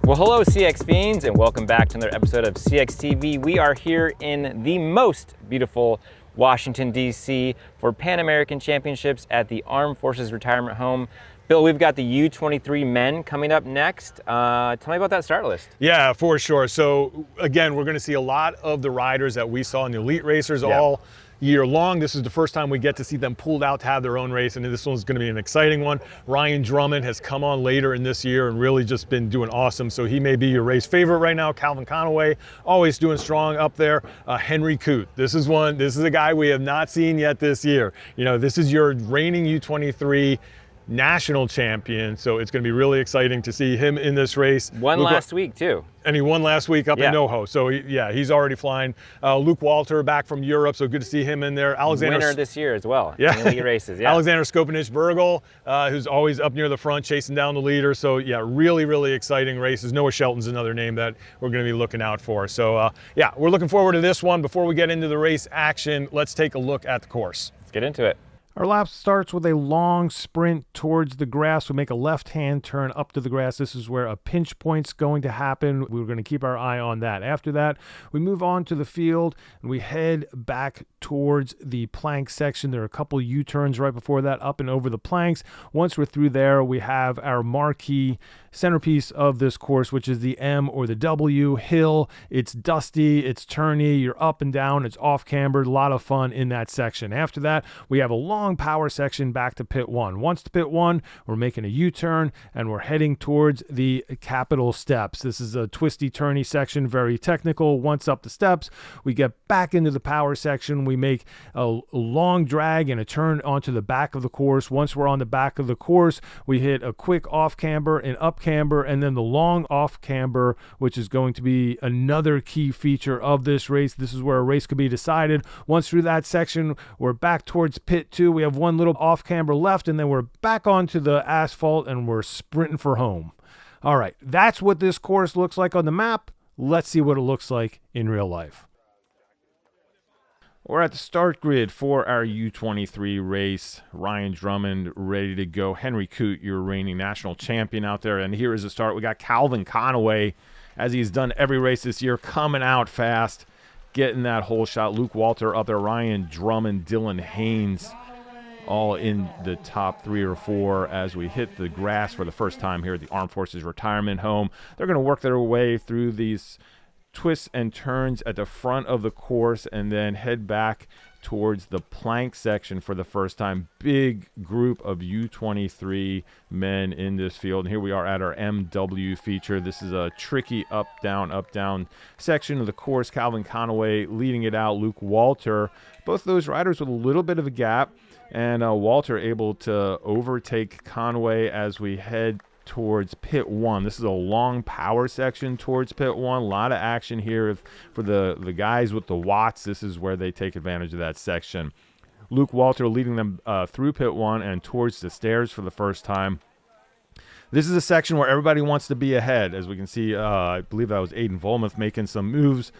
Well, hello CX Fiends, and welcome back to another episode of CXTV. We are here in the most beautiful Washington, D.C. for Pan American Championships at the Armed Forces Retirement Home. Bill, we've got the U23 men coming up next. Tell me about that start list. Yeah, for sure. So again, we're going to see a lot of the riders that we saw in the elite racers all year long. This is the first time we get to see them pulled out to have their own race, and this one's going to be an exciting one. Ryan Drummond has come on later in this year and really just been doing awesome, so he may be your race favorite right now. Calvin Conaway, always doing strong up there. Henry Coote, this is a guy we have not seen yet this year. You know, this is your reigning U23 national champion, so it's going to be really exciting to see him in this race. Won last week too. And he won last week up in NoHo, so he's already flying. Luke Walter back from Europe, so good to see him in there. Winner this year as well. In the league races. Alexander Skopinich-Bergel, who's always up near the front chasing down the leader. So yeah, really exciting races. Noah Shelton's another name that we're going to be looking out for. So yeah, we're looking forward to this one. Before we get into the race action, let's take a look at the course. Let's get into it. Our lap starts with a long sprint towards the grass. We make a left-hand turn up to the grass. This is where a pinch point's going to happen. We're going to keep our eye on that. After that, we move on to the field, and we head back towards the plank section. There are a couple U-turns right before that, up and over the planks. Once we're through there, we have our marquee centerpiece of this course, which is the M or the W hill. It's dusty, it's turny, you're up and down, it's off-cambered, a lot of fun in that section. After that, we have a long power section back to pit one. Once to pit one, we're making a U-turn and we're heading towards the Capitol steps. This is a twisty, turny section, very technical. Once up the steps, we get back into the power section. We make a long drag and a turn onto the back of the course. Once we're on the back of the course, we hit a quick off camber and up camber, and then the long off camber, which is going to be another key feature of this race. This is where a race could be decided. Once through that section, we're back towards pit two. We have one little off camber left, and then we're back onto the asphalt and we're sprinting for home. All right, that's what this course looks like on the map. Let's see what it looks like in real life. We're at the start grid for our U23 race. Ryan Drummond ready to go. Henry Coote, your reigning national champion out there. And here is the start. We got Calvin Conaway, as he's done every race this year, coming out fast, getting that whole shot. Luke Walter up there. Ryan Drummond, Dylan Haynes, all in the top 3 or 4 as we hit the grass for the first time here at the Armed Forces Retirement Home. They're going to work their way through these twists and turns at the front of the course and then head back towards the plank section for the first time. Big group of U23 men in this field. And here we are at our MW feature. This is a tricky up down section of the course. Calvin Conaway leading it out. Luke Walter, both those riders with a little bit of a gap, and Walter able to overtake Conaway as we head towards pit one. This is a long power section towards pit one. A lot of action here for the guys with the watts. This is where they take advantage of that section. Luke Walter leading them through pit one and towards the stairs for the first time. This is a section where everybody wants to be ahead. As we can see, I believe that was Aiden Volmuth making some moves.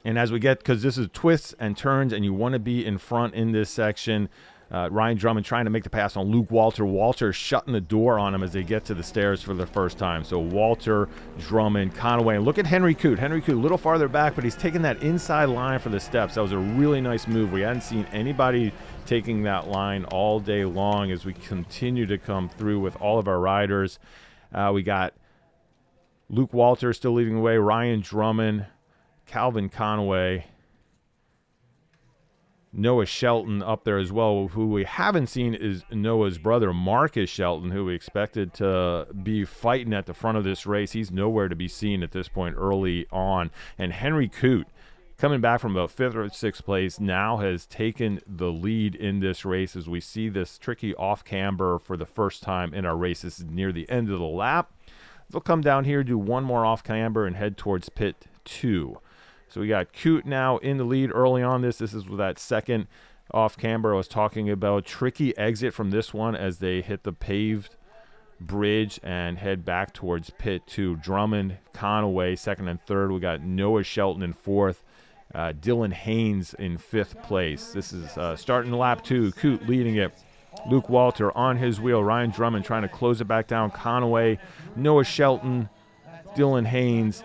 And as we get, because this is twists and turns and you want to be in front in this section, Ryan Drummond trying to make the pass on Luke Walter. Walter shutting the door on him as they get to the stairs for the first time. So Walter, Drummond, Conaway. And look at Henry Coote. Henry Coote a little farther back, but he's taking that inside line for the steps. That was a really nice move. We hadn't seen anybody taking that line all day long as we continue to come through with all of our riders. We got Luke Walter still leading the way. Ryan Drummond, Calvin Conaway, Noah Shelton up there as well. Who we haven't seen is Noah's brother, Marcus Shelton, who we expected to be fighting at the front of this race. He's nowhere to be seen at this point early on. And Henry Coote, coming back from about 5th or 6th place, now has taken the lead in this race as we see this tricky off-camber for the first time in our race. This is near the end of the lap. They'll come down here, do one more off-camber, and head towards pit 2. So we got Coote now in the lead early on this. This is that second off camber I was talking about. Tricky exit from this one as they hit the paved bridge and head back towards pit 2. Drummond, Conaway, 2nd and 3rd. We got Noah Shelton in 4th. Dylan Haynes in 5th place. This is starting lap 2. Coote leading it. Luke Walter on his wheel. Ryan Drummond trying to close it back down. Conaway, Noah Shelton, Dylan Haynes.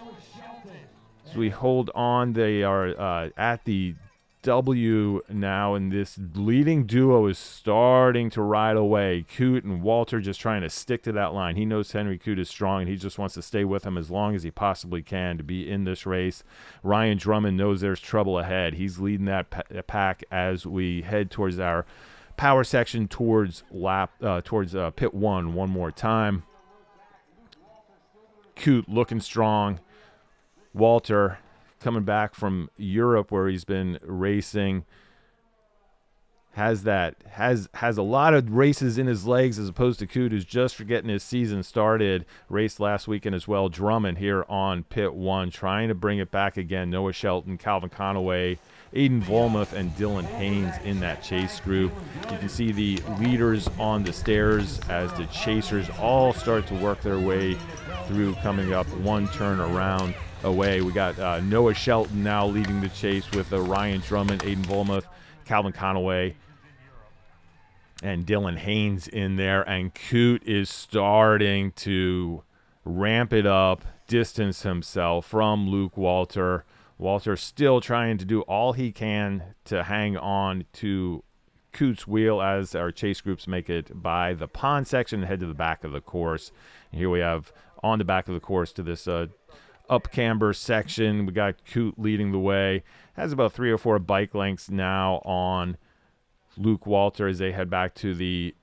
As we hold on, they are at the W now, and this leading duo is starting to ride away. Coote and Walter just trying to stick to that line. He knows Henry Coote is strong, and he just wants to stay with him as long as he possibly can to be in this race. Ryan Drummond knows there's trouble ahead. He's leading that pack as we head towards our power section towards pit one more time. Coote looking strong. Walter coming back from Europe where he's been racing has a lot of races in his legs, as opposed to Coote, who's just getting his season started. Raced last weekend as well. Drummond here on pit one, trying to bring it back again. Noah Shelton, Calvin Conaway, Aiden Volmuth, and Dylan Haynes in that chase group. You can see the leaders on the stairs as the chasers all start to work their way through, coming up one turn around away. We got Noah Shelton now leading the chase with Ryan Drummond, Aiden Volmuth, Calvin Conaway, and Dylan Haynes in there. And Coote is starting to ramp it up, distance himself from Luke Walter. Walter still trying to do all he can to hang on to Coote's wheel as our chase groups make it by the pond section and head to the back of the course. And here we have on the back of the course to this up camber section. We got Coote leading the way. Has about 3 or 4 bike lengths now on Luke Walter as they head back to the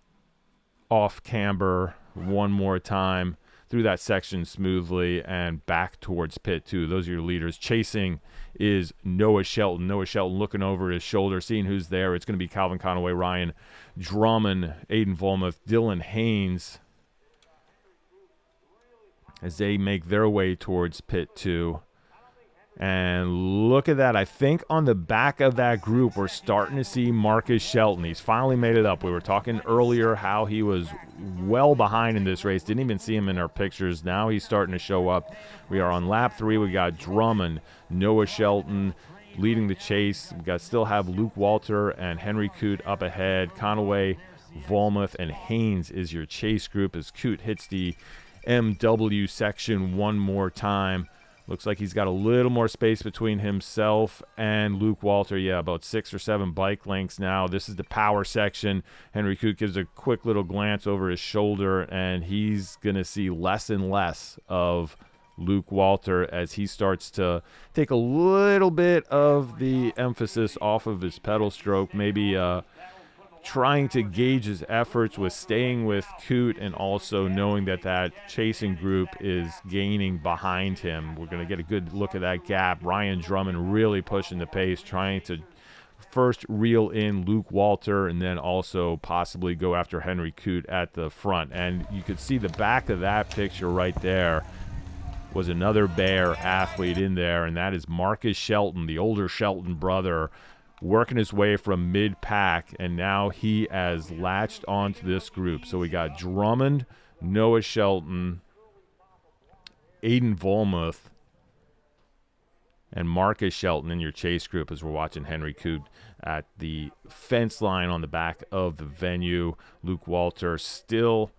off camber one more time through that section smoothly and back towards pit 2. Those are your leaders. Chasing is Noah Shelton. Noah Shelton looking over his shoulder, seeing who's there. It's going to be Calvin Conaway, Ryan Drummond, Aiden Volmuth, Dylan Haynes as they make their way towards pit 2. And look at that. I think on the back of that group, we're starting to see Marcus Shelton. He's finally made it up. We were talking earlier how he was well behind in this race. Didn't even see him in our pictures. Now he's starting to show up. We are on lap 3. We got Drummond, Noah Shelton leading the chase. We got still have Luke Walter and Henry Coote up ahead. Conaway, Volmuth, and Haynes is your chase group as Coote hits the MW section one more time. Looks like he's got a little more space between himself and Luke Walter. Yeah, about 6 or 7 bike lengths now. This is the power section. Henry Coote gives a quick little glance over his shoulder, and he's going to see less and less of Luke Walter as he starts to take a little bit of the emphasis off of his pedal stroke, maybe trying to gauge his efforts with staying with Coote and also knowing that that chasing group is gaining behind him. We're going to get a good look at that gap. Ryan Drummond really pushing the pace, trying to first reel in Luke Walter and then also possibly go after Henry Coote at the front. And you could see the back of that picture right there was another Bear athlete in there, and that is Marcus Shelton, the older Shelton brother, working his way from mid-pack, and now he has latched onto this group. So we got Drummond, Noah Shelton, Aiden Volmuth, and Marcus Shelton in your chase group as we're watching Henry Coote at the fence line on the back of the venue. Luke Walter still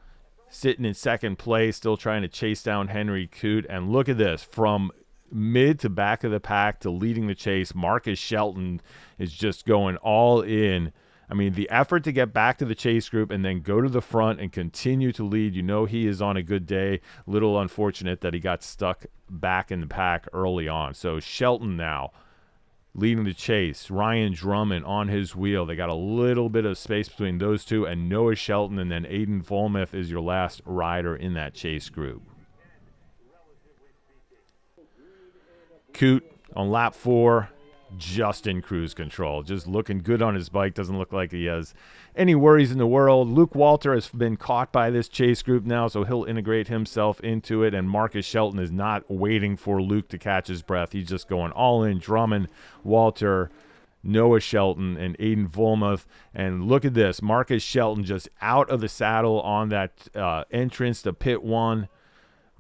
sitting in second place, still trying to chase down Henry Coote. And look at this, from mid to back of the pack to leading the chase, Marcus Shelton is just going all in. I mean, the effort to get back to the chase group and then go to the front and continue to lead, you know he is on a good day. Little unfortunate that he got stuck back in the pack early on. So Shelton now leading the chase. Ryan Drummond on his wheel. They got a little bit of space between those two, and Noah Shelton and then Aiden Volmuth is your last rider in that chase group. Coote on lap 4, just in cruise control, just looking good on his bike. Doesn't look like he has any worries in the world. Luke Walter has been caught by this chase group now, so he'll integrate himself into it, and Marcus Shelton is not waiting for Luke to catch his breath. He's just going all in. Drummond, Walter, Noah Shelton, and Aiden Volmuth. And look at this, Marcus Shelton just out of the saddle on that entrance to pit 1.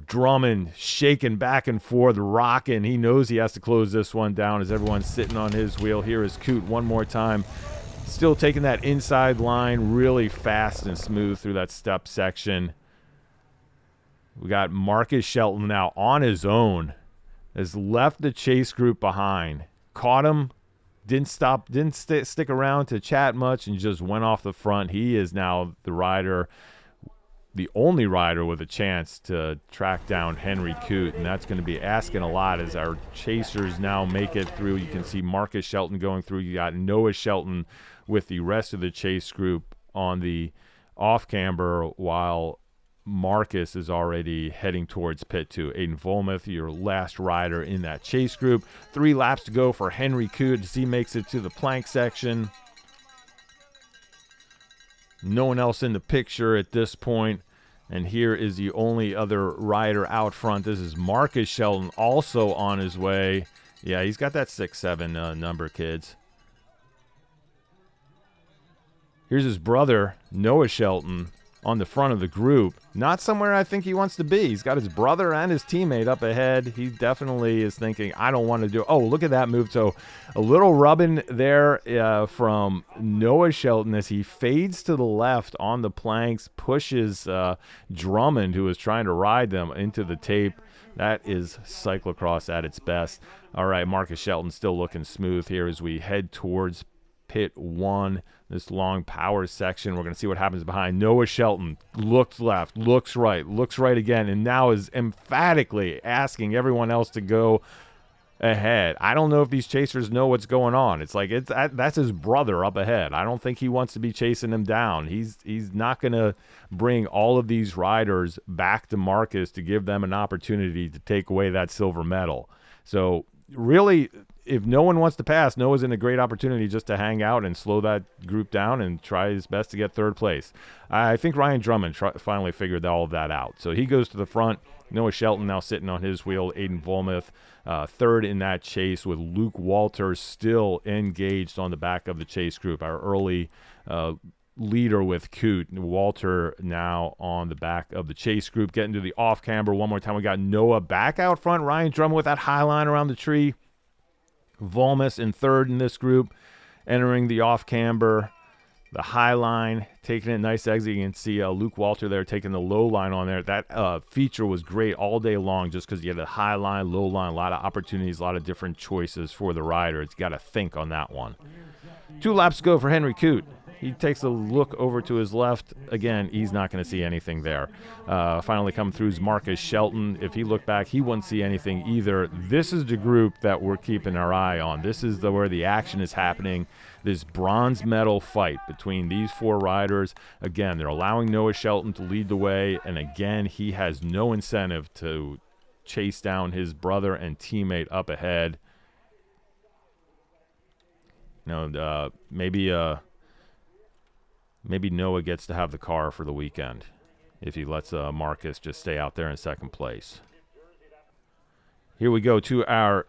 Drummond shaking back and forth, rocking. He knows he has to close this one down as everyone's sitting on his wheel. Here is Coote one more time. Still taking that inside line really fast and smooth through that step section. We got Marcus Shelton now on his own. Has left the chase group behind. Caught him. Didn't stick around to chat much and just went off the front. He is now the rider, the only rider with a chance to track down Henry Coote, and that's going to be asking a lot as our chasers now make it through. You can see Marcus Shelton going through. You got Noah Shelton with the rest of the chase group on the off-camber, while Marcus is already heading towards pit 2. Aiden Volmuth, your last rider in that chase group. 3 laps to go for Henry Coote as he makes it to the plank section. No one else in the picture at this point. And here is the only other rider out front. This is Marcus Shelton, also on his way. Yeah, he's got that 6'7" number, kids. Here's his brother, Noah Shelton, on the front of the group. Not somewhere I think he wants to be. He's got his brother and his teammate up ahead. He definitely is thinking, I don't want to do. Oh, look at that move. So a little rubbing there from Noah Shelton as he fades to the left on the planks, pushes Drummond, who is trying to ride them, into the tape. That is cyclocross at its best. All right, Marcus Shelton still looking smooth here as we head towards pit 1, this long power section. We're going to see what happens behind. Noah Shelton looks left, looks right again, and now is emphatically asking everyone else to go ahead. I don't know if these chasers know what's going on. It's like that's his brother up ahead. I don't think he wants to be chasing him down. He's not going to bring all of these riders back to Marcus to give them an opportunity to take away that silver medal. So really, if no one wants to pass, Noah's in a great opportunity just to hang out and slow that group down and try his best to get 3rd place. I think Ryan Drummond finally figured all of that out. So he goes to the front. Noah Shelton now sitting on his wheel. Aiden Volmuth 3rd in that chase, with Luke Walter still engaged on the back of the chase group. Our early leader with Coote. Walter now on the back of the chase group. Getting to the off-camber one more time. We got Noah back out front. Ryan Drummond with that high line around the tree. Volmuth in 3rd in this group, entering the off-camber, the high line, taking it nice exit. You can see Luke Walter there taking the low line on there. That feature was great all day long just because you had a high line, low line, a lot of opportunities, a lot of different choices for the riders. You got to think on that one. 2 laps to go for Henry Coote. He takes a look over to his left. Again, he's not going to see anything there. Finally coming through is Marcus Shelton. If he looked back, he wouldn't see anything either. This is the group that we're keeping our eye on. This is where the action is happening. This bronze medal fight between these 4 riders. Again, they're allowing Noah Shelton to lead the way. And again, he has no incentive to chase down his brother and teammate up ahead. Maybe Noah gets to have the car for the weekend if he lets Marcus just stay out there in 2nd place. Here we go to our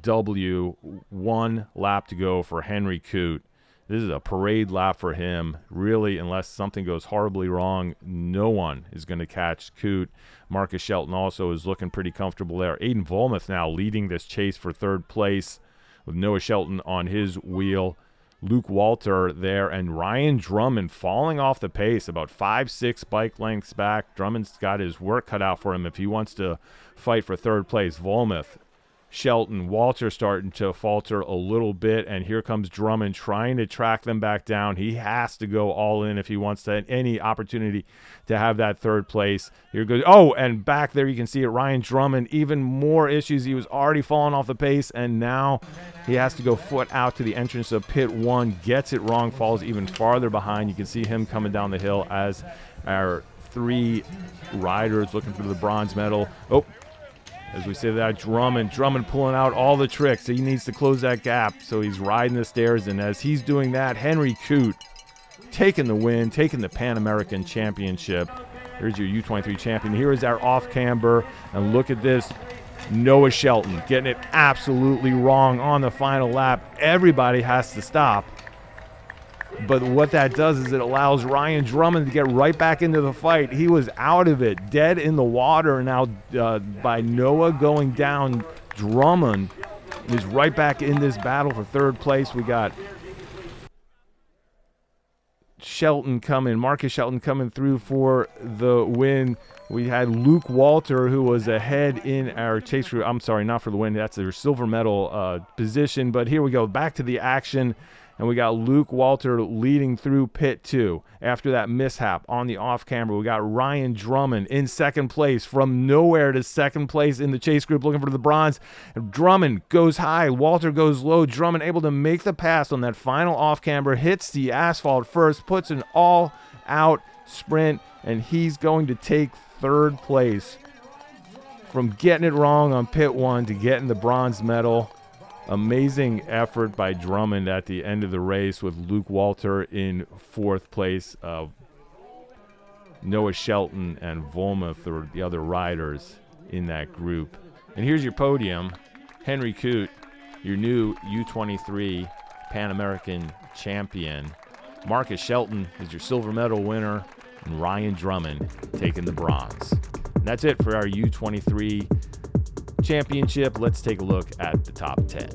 W. 1 lap to go for Henry Coote. This is a parade lap for him. Really, unless something goes horribly wrong, no one is going to catch Coote. Marcus Shelton also is looking pretty comfortable there. Aiden Volmuth now leading this chase for 3rd place with Noah Shelton on his wheel. Luke Walter there, and Ryan Drummond falling off the pace about 5-6 bike lengths back. Drummond's got his work cut out for him if he wants to fight for 3rd place. Volmuth, Shelton, Walter starting to falter a little bit, and here comes Drummond trying to track them back down. He has to go all in if he wants to any opportunity to have that 3rd place. Here goes. Oh, and back there you can see it. Ryan Drummond, even more issues. He was already falling off the pace, and now he has to go foot out to the entrance of pit 1. Gets it wrong, falls even farther behind. You can see him coming down the hill as our 3 riders looking for the bronze medal. Oh, as we say that, Drummond pulling out all the tricks. He needs to close that gap, so he's riding the stairs. And as he's doing that, Henry Coote taking the win, taking the Pan American Championship. Here's your U23 champion. Here is our off-camber, and look at this. Noah Shelton getting it absolutely wrong on the final lap. Everybody has to stop. But what that does is it allows Ryan Drummond to get right back into the fight. He was out of it, dead in the water. Now by Noah going down, Drummond is right back in this battle for 3rd place. We got Shelton Marcus Shelton coming through for the win. We had Luke Walter, who was ahead in our chase group. I'm sorry, not for the win. That's their silver medal position. But here we go, back to the action. And we got Luke Walter leading through pit 2. After that mishap on the off-camera, we got Ryan Drummond in second place, from nowhere to second place in the chase group, looking for the bronze. Drummond goes high, Walter goes low. Drummond able to make the pass on that final off-camera, hits the asphalt first, puts an all-out sprint, and he's going to take third place. From getting it wrong on pit 1 to getting the bronze medal. Amazing effort by Drummond at the end of the race, with Luke Walter in fourth place. Noah Shelton and Volmuth are the other riders in that group. And here's your podium. Henry Coote, your new U23 Pan American champion. Marcus Shelton is your silver medal winner, and Ryan Drummond taking the bronze. And that's it for our U23 championship. Let's take a look at the top 10.